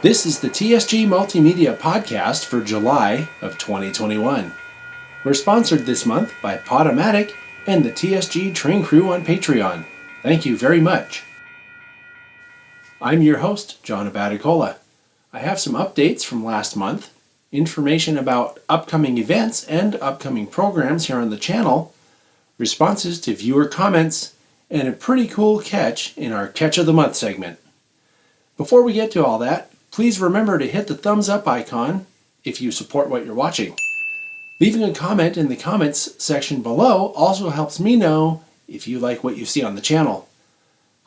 This is the TSG Multimedia podcast for July of 2021. We're sponsored this month by Podomatic and the TSG Train Crew on Patreon. Thank you very much. I'm your host, John Abaticola. I have some updates from last month, information about upcoming events and upcoming programs here on the channel, responses to viewer comments, and a pretty cool catch in our Catch of the Month segment. Before we get to all that, please remember to hit the thumbs up icon if you support what you're watching. Leaving a comment in the comments section below also helps me know if you like what you see on the channel.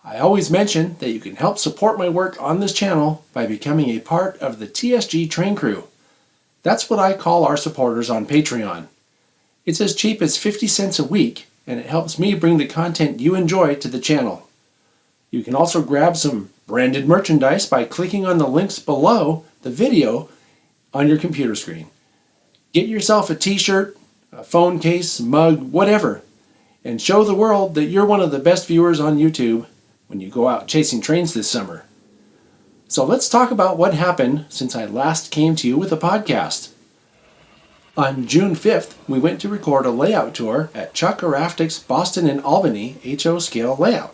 I always mention that you can help support my work on this channel by becoming a part of the TSG Train Crew. That's what I call our supporters on Patreon. It's as cheap as 50 cents a week, and it helps me bring the content you enjoy to the channel. You can also grab some branded merchandise by clicking on the links below the video on your computer screen. Get yourself a t-shirt, a phone case, mug, whatever, and show the world that you're one of the best viewers on YouTube when you go out chasing trains this summer. So let's talk about what happened since I last came to you with a podcast. On June 5th, we went to record a layout tour at Chuck Araftik's Boston and Albany HO scale layout.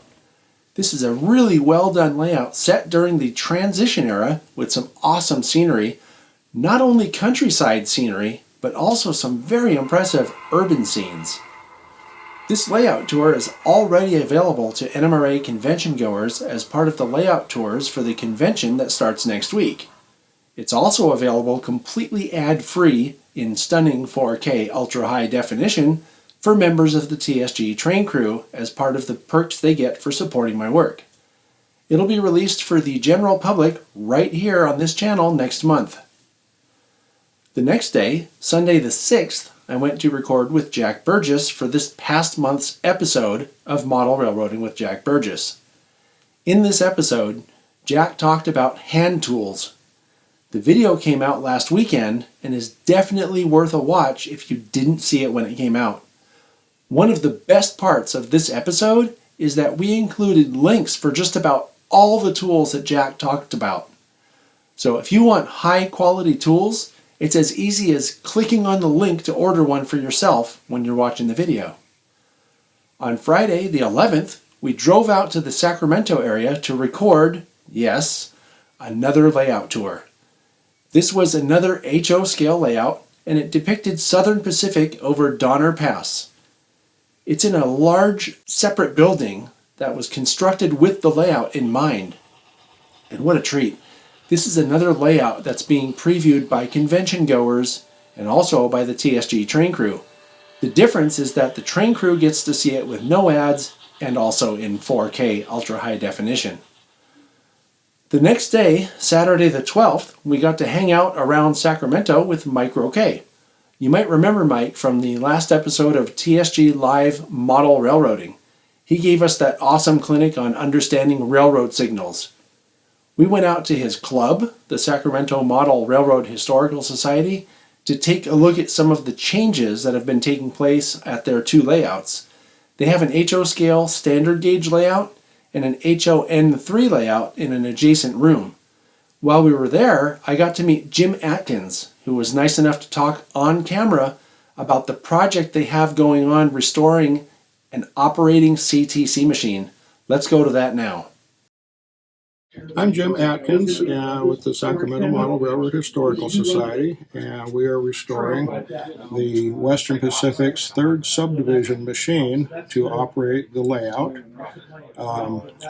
This is a really well done layout set during the transition era with some awesome scenery, not only countryside scenery, but also some very impressive urban scenes. This layout tour is already available to NMRA convention goers as part of the layout tours for the convention that starts next week. It's also available completely ad-free in stunning 4K ultra-high definition for members of the TSG Train Crew as part of the perks they get for supporting my work. It'll be released for the general public right here on this channel next month. The next day, Sunday the 6th, I went to record with Jack Burgess for this past month's episode of Model Railroading with Jack Burgess. In this episode, Jack talked about hand tools. The video came out last weekend and is definitely worth a watch if you didn't see it when it came out. One of the best parts of this episode is that we included links for just about all the tools that Jack talked about. So if you want high quality tools, it's as easy as clicking on the link to order one for yourself when you're watching the video. On Friday the 11th, we drove out to the Sacramento area to record, yes, another layout tour. This was another HO scale layout, and it depicted Southern Pacific over Donner Pass. It's in a large, separate building that was constructed with the layout in mind. And what a treat. This is another layout that's being previewed by convention goers and also by the TSG Train Crew. The difference is that the Train Crew gets to see it with no ads and also in 4K ultra-high definition. The next day, Saturday the 12th, we got to hang out around Sacramento with Mike Roquet. You might remember Mike from the last episode of TSG Live Model Railroading. He gave us that awesome clinic on understanding railroad signals. We went out to his club, the Sacramento Model Railroad Historical Society, to take a look at some of the changes that have been taking place at their two layouts. They have an HO scale standard gauge layout and an HON3 layout in an adjacent room. While we were there, I got to meet Jim Atkins, who was nice enough to talk on camera about the project they have going on restoring an operating CTC machine. Let's go to that now. I'm Jim Atkins with the Sacramento Model Railroad Historical Society, and we are restoring the Western Pacific's third subdivision machine to operate the layout.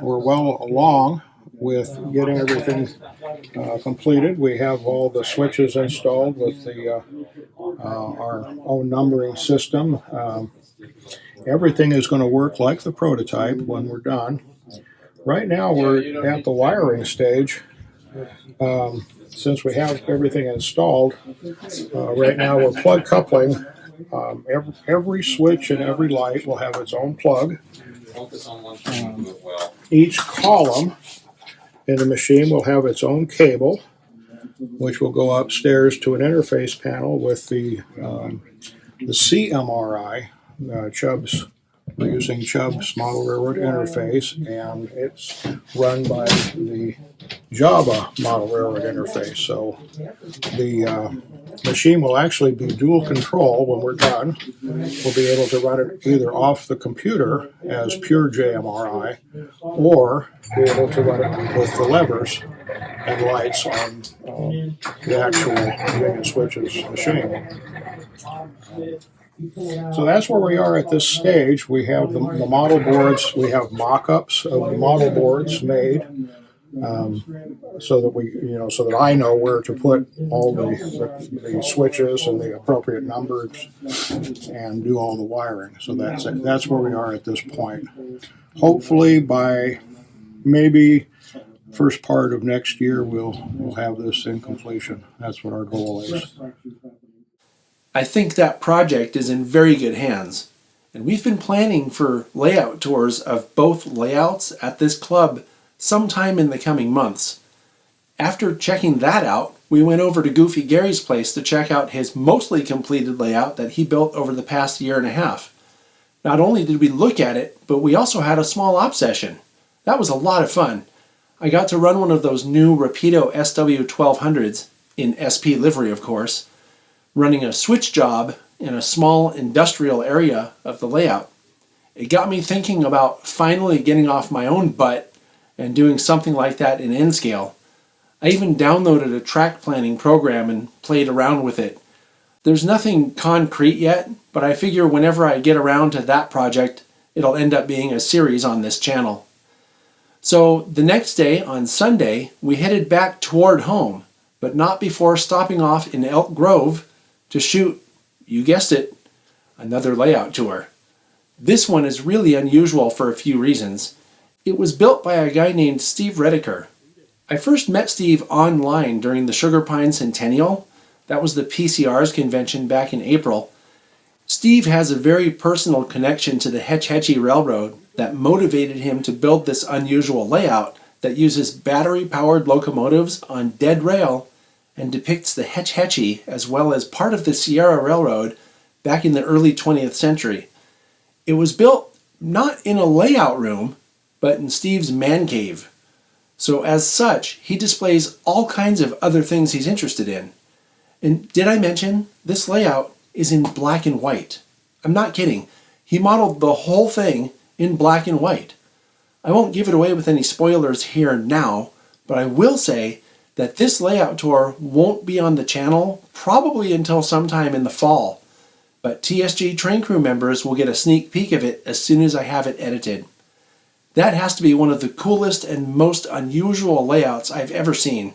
We're well along with getting everything completed. We have all the switches installed with our own numbering system. Everything is going to work like the prototype when we're done. Right now we're at the wiring stage. Since we have everything installed, right now we're plug coupling. Every switch and every light will have its own plug. Each column in the machine will have its own cable, which will go upstairs to an interface panel with the CMRI, Chubb's We're using Chubb's Model Railroad interface, and it's run by the Java Model Railroad interface. So the machine will actually be dual control when we're done. We'll be able to run it either off the computer as pure JMRI, or be able to run it with the levers and lights on the actual Union Switches machine. So that's where we are at this stage. We have the model boards. We have mock-ups of the model boards made, so that I know where to put all the switches and the appropriate numbers and do all the wiring. So that's where we are at this point. Hopefully by maybe first part of next year we'll have this in completion. That's what our goal is. I think that project is in very good hands, and we've been planning for layout tours of both layouts at this club sometime in the coming months. After checking that out, we went over to Goofy Gary's place to check out his mostly completed layout that he built over the past year and a half. Not only did we look at it, but we also had a small op session. That was a lot of fun. I got to run one of those new Rapido SW1200s, in SP livery of course, running a switch job in a small industrial area of the layout. It got me thinking about finally getting off my own butt and doing something like that in N-scale. I even downloaded a track planning program and played around with it. There's nothing concrete yet, but I figure whenever I get around to that project, it'll end up being a series on this channel. So the next day, on Sunday, we headed back toward home, but not before stopping off in Elk Grove to shoot, you guessed it, another layout tour. This one is really unusual for a few reasons. It was built by a guy named Steve Rediker. I first met Steve online during the Sugar Pine Centennial. That was the PCR's convention back in April. Steve has a very personal connection to the Hetch Hetchy Railroad that motivated him to build this unusual layout that uses battery-powered locomotives on dead rail and depicts the Hetch Hetchy as well as part of the Sierra Railroad back in the early 20th century. It was built not in a layout room, but in Steve's man cave. So as such, he displays all kinds of other things he's interested in. And did I mention, this layout is in black and white? I'm not kidding. He modeled the whole thing in black and white. I won't give it away with any spoilers here now, but I will say that this layout tour won't be on the channel probably until sometime in the fall, but TSG Train Crew members will get a sneak peek of it as soon as I have it edited. That has to be one of the coolest and most unusual layouts I've ever seen.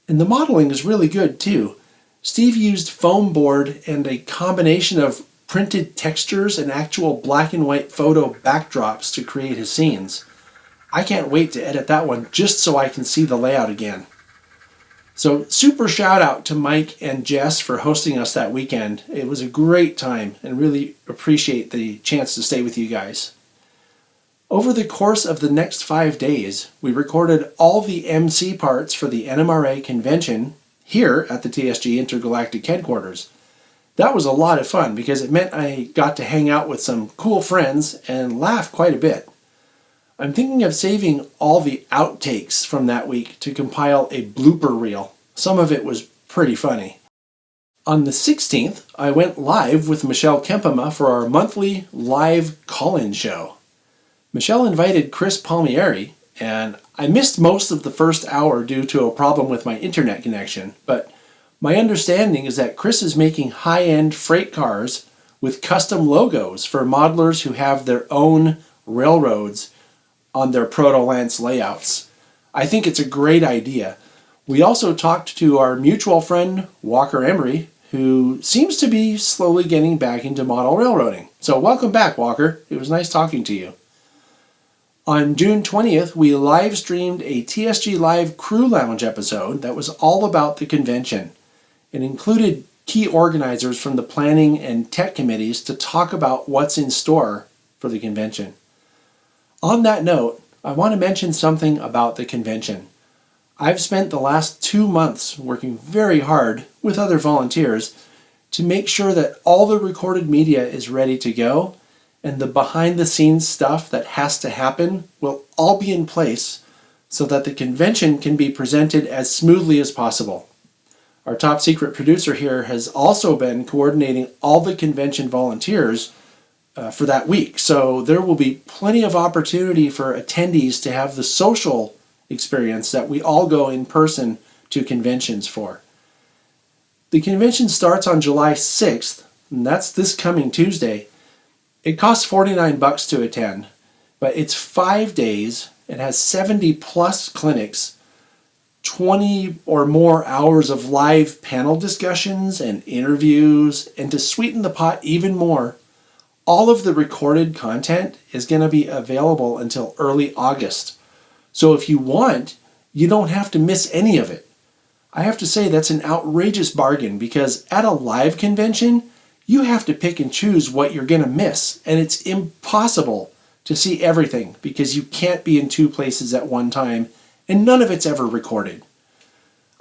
And the modeling is really good too. Steve used foam board and a combination of printed textures and actual black and white photo backdrops to create his scenes. I can't wait to edit that one just so I can see the layout again. So super shout out to Mike and Jess for hosting us that weekend. It was a great time and really appreciate the chance to stay with you guys. Over the course of the next 5 days, we recorded all the MC parts for the NMRA convention here at the TSG Intergalactic Headquarters. That was a lot of fun because it meant I got to hang out with some cool friends and laugh quite a bit. I'm thinking of saving all the outtakes from that week to compile a blooper reel. Some of it was pretty funny. On the 16th, I went live with Michelle Kempema for our monthly live call-in show. Michelle invited Chris Palmieri, and I missed most of the first hour due to a problem with my internet connection, but my understanding is that Chris is making high-end freight cars with custom logos for modelers who have their own railroads on their Proto-Lance layouts. I think it's a great idea. We also talked to our mutual friend, Walker Emery, who seems to be slowly getting back into model railroading. So welcome back, Walker. It was nice talking to you. On June 20th, we live streamed a TSG Live Crew Lounge episode that was all about the convention. It included key organizers from the planning and tech committees to talk about what's in store for the convention. On that note, I want to mention something about the convention. I've spent the last 2 months working very hard with other volunteers to make sure that all the recorded media is ready to go and the behind-the-scenes stuff that has to happen will all be in place so that the convention can be presented as smoothly as possible. Our top secret producer here has also been coordinating all the convention volunteers for that week. So there will be plenty of opportunity for attendees to have the social experience that we all go in person to conventions for. The convention starts on July 6th, and that's this coming Tuesday. It costs $49 to attend, but it's 5 days. It has 70 plus clinics, 20 or more hours of live panel discussions and interviews, and to sweeten the pot even more, all of the recorded content is going to be available until early August. So if you want, you don't have to miss any of it. I have to say that's an outrageous bargain because at a live convention, you have to pick and choose what you're going to miss, and it's impossible to see everything because you can't be in two places at one time, and none of it's ever recorded.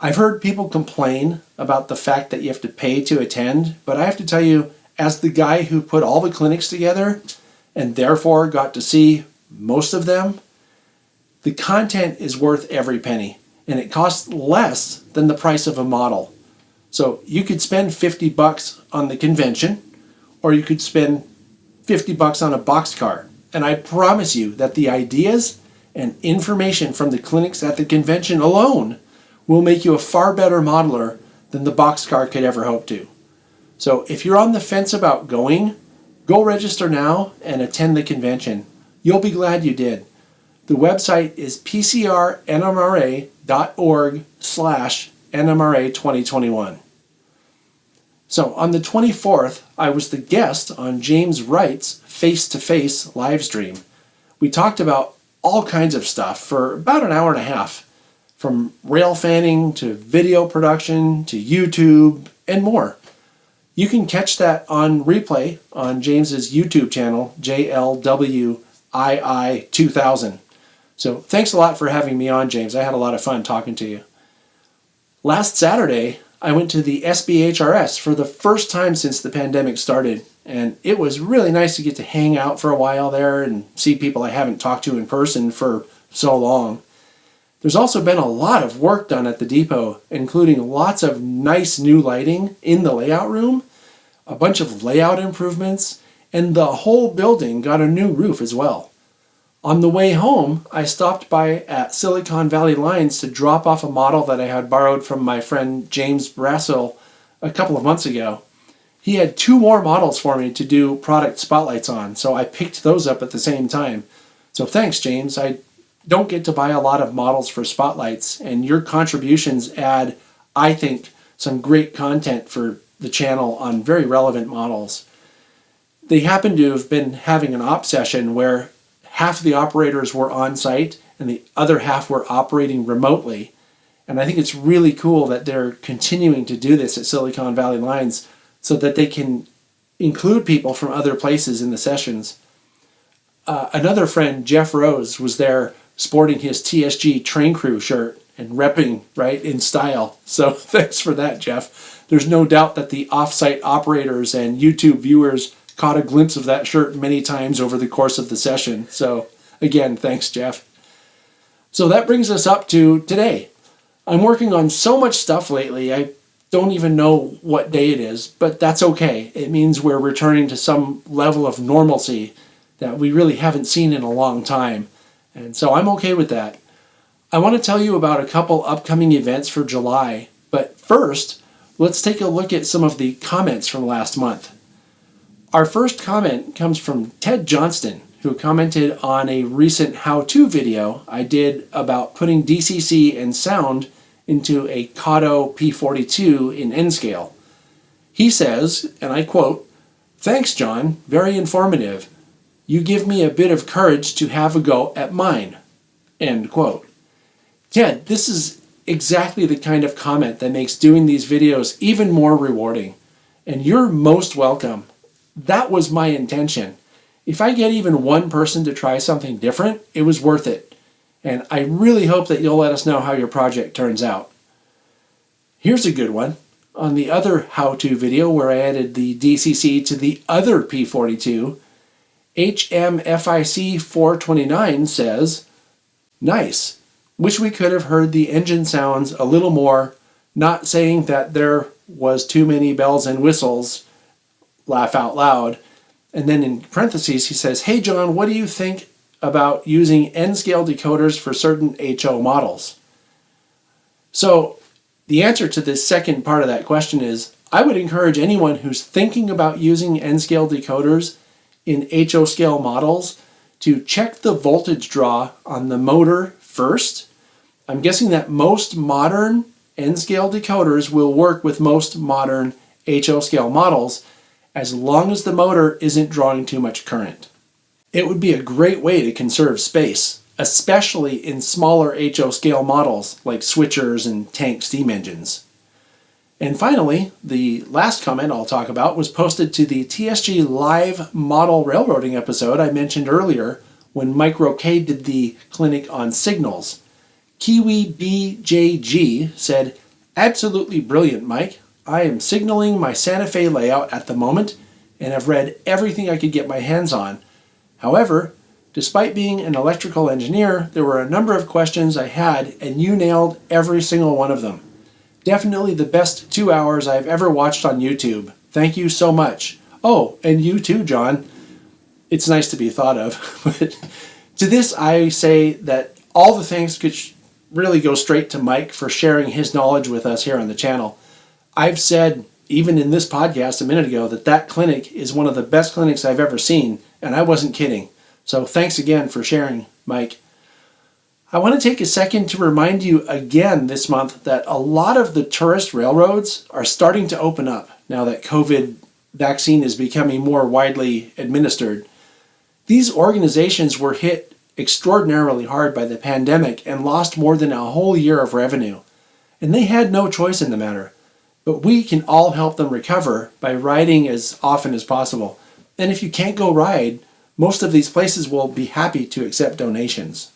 I've heard people complain about the fact that you have to pay to attend, but I have to tell you, as the guy who put all the clinics together and therefore got to see most of them, the content is worth every penny, and it costs less than the price of a model. So you could spend $50 on the convention, or you could spend $50 on a boxcar. And I promise you that the ideas and information from the clinics at the convention alone will make you a far better modeler than the boxcar could ever hope to. So if you're on the fence about going, go register now and attend the convention. You'll be glad you did. The website is pcrnmra.org/NMRA 2021. So on the 24th, I was the guest on James Wright's face-to-face live stream. We talked about all kinds of stuff for about an hour and a half, from rail fanning to video production to YouTube and more. You can catch that on replay on James's YouTube channel, JLWII2000. So thanks a lot for having me on, James. I had a lot of fun talking to you. Last Saturday, I went to the SBHRS for the first time since the pandemic started, and it was really nice to get to hang out for a while there and see people I haven't talked to in person for so long. There's also been a lot of work done at the depot, including lots of nice new lighting in the layout room, a bunch of layout improvements, and the whole building got a new roof as well. On the way home, I stopped by at Silicon Valley Lines to drop off a model that I had borrowed from my friend James Brassel a couple of months ago. He had 2 more models for me to do product spotlights on, so I picked those up at the same time. So thanks, James. I don't get to buy a lot of models for spotlights, and your contributions add, I think, some great content for the channel on very relevant models. They happen to have been having an op session where half of the operators were on site and the other half were operating remotely. And I think it's really cool that they're continuing to do this at Silicon Valley Lines so that they can include people from other places in the sessions. Another friend, Jeff Rose, was there sporting his TSG Train Crew shirt and repping, right, in style. So thanks for that, Jeff. There's no doubt that the off-site operators and YouTube viewers caught a glimpse of that shirt many times over the course of the session. So again, thanks, Jeff. So that brings us up to today. I'm working on so much stuff lately, I don't even know what day it is, but that's okay. It means we're returning to some level of normalcy that we really haven't seen in a long time. And so I'm okay with that. I want to tell you about a couple upcoming events for July, but first, let's take a look at some of the comments from last month. Our first comment comes from Ted Johnston, who commented on a recent how-to video I did about putting DCC and sound into a Kato P42 in N-scale. He says, and I quote, "Thanks, John, very informative. You give me a bit of courage to have a go at mine." End quote. Ted, this is exactly the kind of comment that makes doing these videos even more rewarding, and you're most welcome. That was my intention. If I get even one person to try something different, it was worth it. And I really hope that you'll let us know how your project turns out. Here's a good one. On the other how-to video where I added the DCC to the other P42, HMFIC 429 says, "Nice. Wish we could have heard the engine sounds a little more, not saying that there was too many bells and whistles, laugh out loud." And then in parentheses he says, "Hey John, what do you think about using N-scale decoders for certain HO models?" So the answer to this second part of that question is, I would encourage anyone who's thinking about using N-scale decoders in HO scale models to check the voltage draw on the motor first. I'm guessing that most modern N-scale decoders will work with most modern HO scale models as long as the motor isn't drawing too much current. It would be a great way to conserve space, especially in smaller HO scale models like switchers and tank steam engines. And finally, the last comment I'll talk about was posted to the TSG Live Model Railroading episode I mentioned earlier when Mike Roquet did the clinic on signals. Kiwi BJG said, "Absolutely brilliant, Mike. I am signaling my Santa Fe layout at the moment and have read everything I could get my hands on. However, despite being an electrical engineer, there were a number of questions I had and you nailed every single one of them. Definitely the best 2 hours I've ever watched on YouTube. Thank you so much. Oh, and you too, John." It's nice to be thought of. But to this, I say that all the thanks could really go straight to Mike for sharing his knowledge with us here on the channel. I've said, even in this podcast a minute ago, that clinic is one of the best clinics I've ever seen, and I wasn't kidding. So thanks again for sharing, Mike. I want to take a second to remind you again this month that a lot of the tourist railroads are starting to open up now that COVID vaccine is becoming more widely administered. These organizations were hit extraordinarily hard by the pandemic and lost more than a whole year of revenue. And they had no choice in the matter. But we can all help them recover by riding as often as possible. And if you can't go ride, most of these places will be happy to accept donations.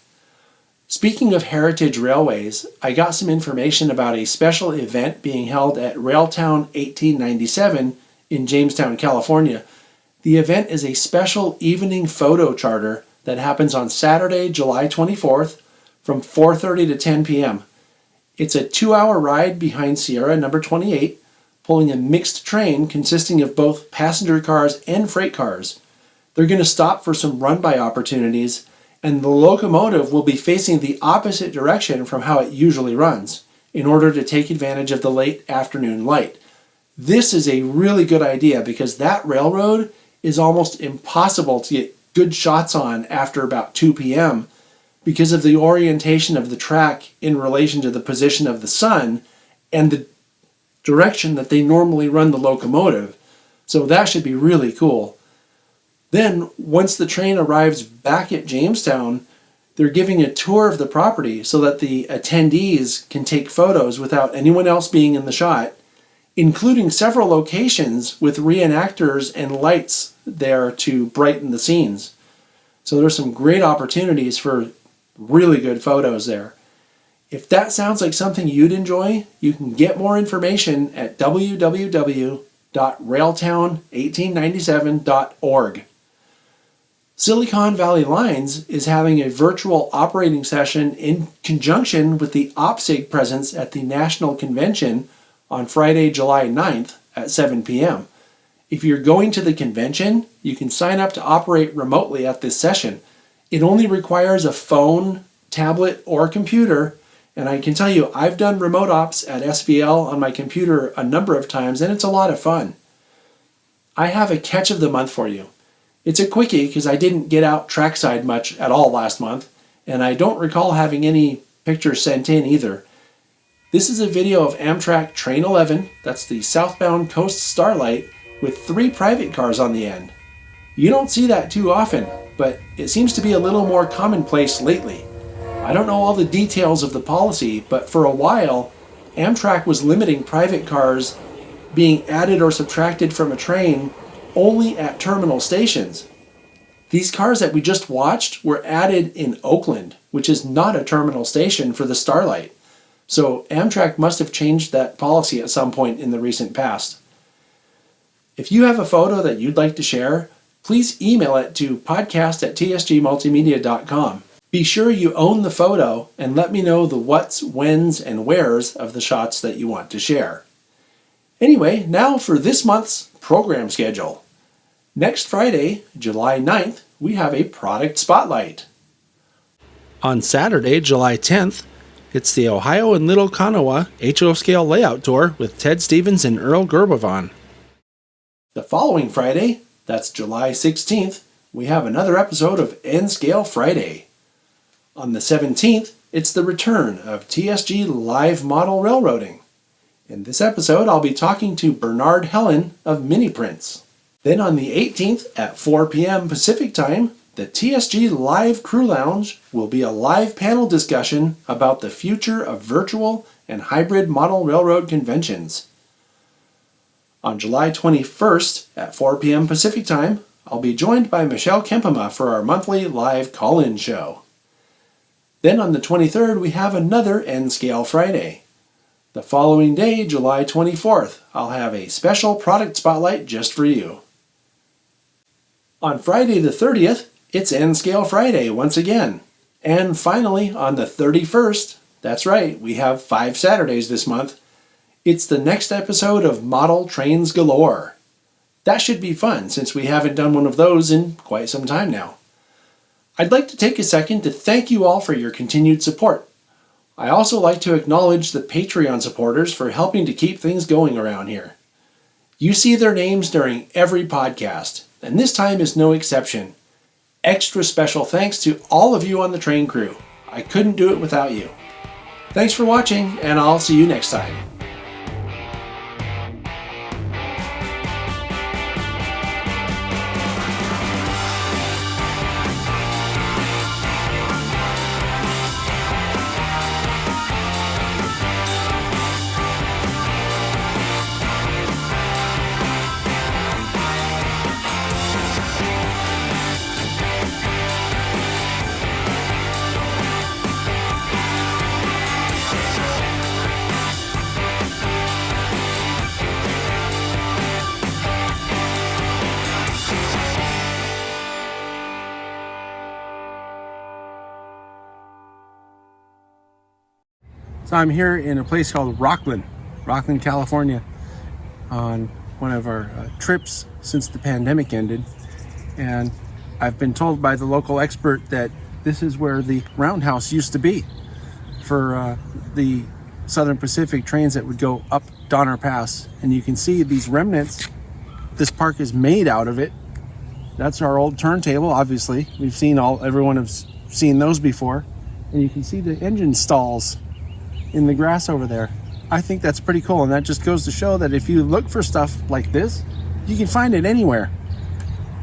Speaking of heritage railways, I got some information about a special event being held at Railtown 1897 in Jamestown, California. The event is a special evening photo charter that happens on Saturday, July 24th from 4:30 to 10 p.m. It's a 2-hour ride behind Sierra number 28, pulling a mixed train consisting of both passenger cars and freight cars. They're going to stop for some run-by opportunities, and the locomotive will be facing the opposite direction from how it usually runs in order to take advantage of the late afternoon light. This is a really good idea because that railroad is almost impossible to get good shots on after about 2 p.m. because of the orientation of the track in relation to the position of the sun and the direction that they normally run the locomotive. So that should be really cool. Then, once the train arrives back at Jamestown, they're giving a tour of the property so that the attendees can take photos without anyone else being in the shot, including several locations with reenactors and lights there to brighten the scenes. So there's some great opportunities for really good photos there. If that sounds like something you'd enjoy, you can get more information at www.railtown1897.org. Silicon Valley Lines is having a virtual operating session in conjunction with the OPSIG presence at the National Convention on Friday, July 9th at 7 p.m. If you're going to the convention, you can sign up to operate remotely at this session. It only requires a phone, tablet, or computer, and I can tell you I've done remote ops at SVL on my computer a number of times, and it's a lot of fun. I have a catch of the month for you. It's a quickie because I didn't get out trackside much at all last month, and I don't recall having any pictures sent in either. This is a video of Amtrak Train 11, that's the southbound Coast Starlight, with 3 private cars on the end. You don't see that too often, but it seems to be a little more commonplace lately. I don't know all the details of the policy, but for a while, Amtrak was limiting private cars being added or subtracted from a train only at terminal stations. These cars that we just watched were added in Oakland, which is not a terminal station for the Starlight. So Amtrak must have changed that policy at some point in the recent past. If you have a photo that you'd like to share, please email it to podcast@tsgmultimedia.com. Be sure you own the photo and let me know the what's, whens, and wheres of the shots that you want to share. Anyway, now for this month's program schedule. Next Friday, July 9th, we have a product spotlight. On Saturday, July 10th, it's the Ohio and Little Kanawha HO Scale Layout Tour with Ted Stevens and Earl Gerbavon. The following Friday, that's July 16th, we have another episode of N-Scale Friday. On the 17th, it's the return of TSG Live Model Railroading. In this episode, I'll be talking to Bernard Helen of Mini Prints. Then on the 18th at 4 p.m. Pacific Time, the TSG Live Crew Lounge will be a live panel discussion about the future of virtual and hybrid model railroad conventions. On July 21st at 4 p.m. Pacific Time, I'll be joined by Michelle Kempema for our monthly live call-in show. Then on the 23rd, we have another N-Scale Friday. The following day, July 24th, I'll have a special product spotlight just for you. On Friday the 30th, it's N-Scale Friday once again. And finally, on the 31st, that's right, we have 5 Saturdays this month, it's the next episode of Model Trains Galore. That should be fun since we haven't done one of those in quite some time now. I'd like to take a second to thank you all for your continued support. I also like to acknowledge the Patreon supporters for helping to keep things going around here. You see their names during every podcast, and this time is no exception. Extra special thanks to all of you on the train crew. I couldn't do it without you. Thanks for watching, and I'll see you next time. So I'm here in a place called Rocklin California, on one of our trips since the pandemic ended. And I've been told by the local expert that this is where the roundhouse used to be for the Southern Pacific trains that would go up Donner Pass. And you can see these remnants. This park is made out of it. That's our old turntable, obviously. Everyone has seen those before. And you can see the engine stalls in the grass over there. I think that's pretty cool, and that just goes to show that if you look for stuff like this, you can find it anywhere.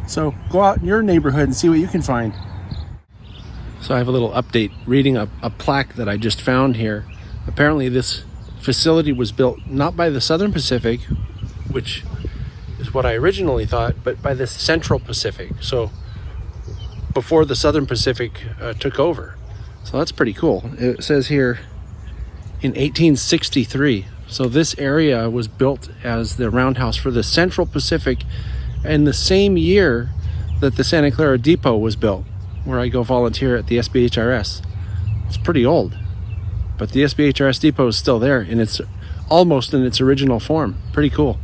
So go out in your neighborhood and see what you can find. So I have a little update reading a plaque that I just found here. Apparently this facility was built not by the Southern Pacific, which is what I originally thought, but by the Central Pacific. So before the Southern Pacific took over. So that's pretty cool. It says here, in 1863. So this area was built as the roundhouse for the Central Pacific in the same year that the Santa Clara Depot was built, where I go volunteer at the SBHRS. It's pretty old, but the SBHRS Depot is still there, and it's almost in its original form. Pretty cool.